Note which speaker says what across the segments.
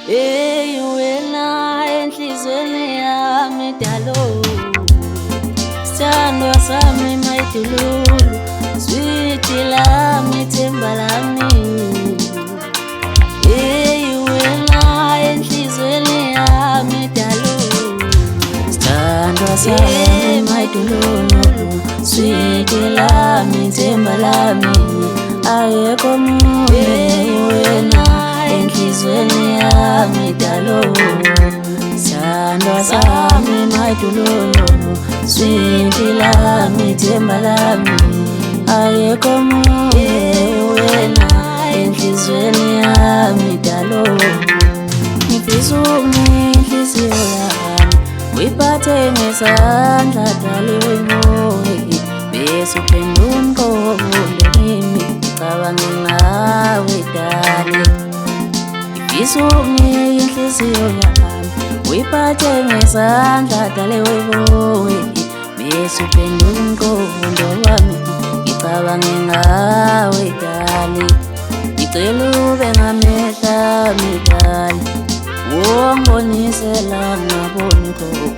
Speaker 1: Hey wena enhlizweni yami dalo, sithandwa sami mayidululu, sweet lami themba lami. Hey wena enhlizweni yami dalo, sithandwa sami mayidululu, sweet lami themba lami. Ayekho munye wena enhlizweni yami dalo, sithandwa sami mayidululu, sweet lami themba lami. Ayekho munye wena enhlizweni yami dalo. Ngifisa inhliziyo yami uyiphathe ngesandla dalo emoyeni, bese uphendula umqondo kimi ngicabange ngawe dale. Ngifisa inhliziyo yami uyiphathe ngesandla dale emoyeni, bese uphendula umqondo wami ngicabange ngawe dale. Ngicela ube ngamehla ami dale, ungibonisela ngaboni khona,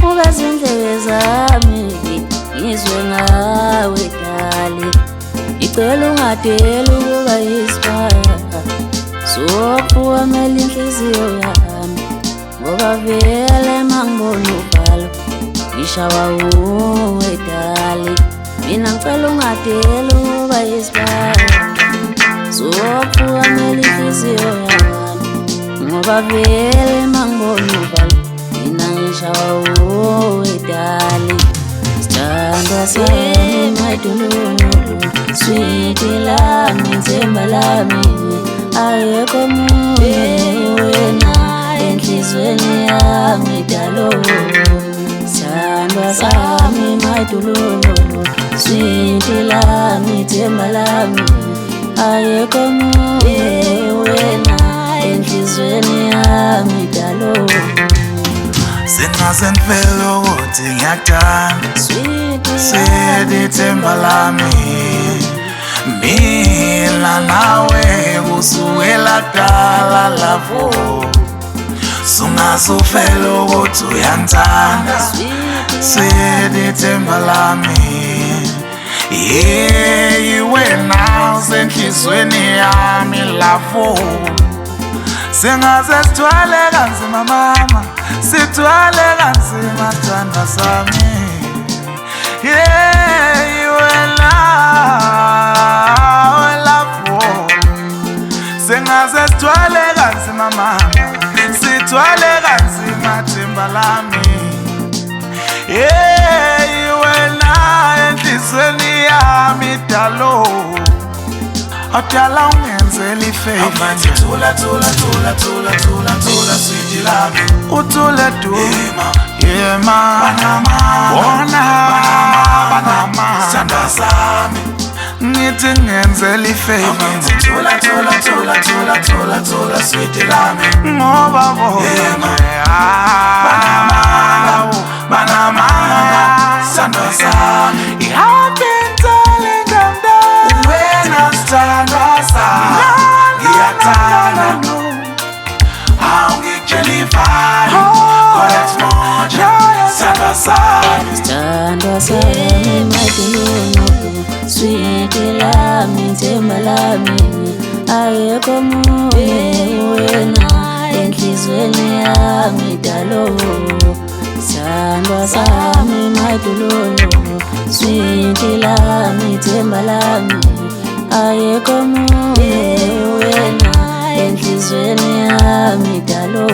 Speaker 1: uveze indlebe zami ngizwe ngawe dale. Ngicela ungadeli ukuba yisibaya, sokuwamela inhliziyo yami, ngoba vele mangibona uvalo ngishawa uwe dale. Mina ngicela ungadeli ukuba yisibaya, sokuwamela inhliziyo yami, ngoba vele mangibona uvalo mina ngishawa uwe dale. Sithandwa sami mayidululu, sweet lami themba lami. Ayekho munye wena enhlizweni yami dalo, sithandwa sami mayidululu, sweet lami themba lami. Ayekho munye wena enhlizweni yami dalo.
Speaker 2: Singaze ngifele ukuthi ngiyakuthanda, sweet themba lami. Mina nawe kusukela kudala lavo, sungaze ufele ukuthi uyangithanda, sweet themba lami. Yeah, wena usenhlizweni yami lavo, singaze sithwale kanzima mama, sithwale kanzima thandwa sami. Yeah, wena lavo, singaze sithwale kanzima mama, sithwale kanzima themba lami. Yeah, wena enhlizweni yami dalo, adala ungenzela ifavor nje. Thula sweet lami, uthule du yema banama sithandwa sami. Ngithi ngenzela ifavor nje. Thula sweet lami, ngoba bona banama sithandwa sami. I've been telling them that wena sithandwa sami, ngiyathanda
Speaker 1: sithandwa sami mayidululu, sweet lami themba lami. Ayekho munye wena enhlizweni yami dalo, sithandwa sami mayidululu, sweet lami themba lami. Ayekho munye wena enhlizweni yami dalo.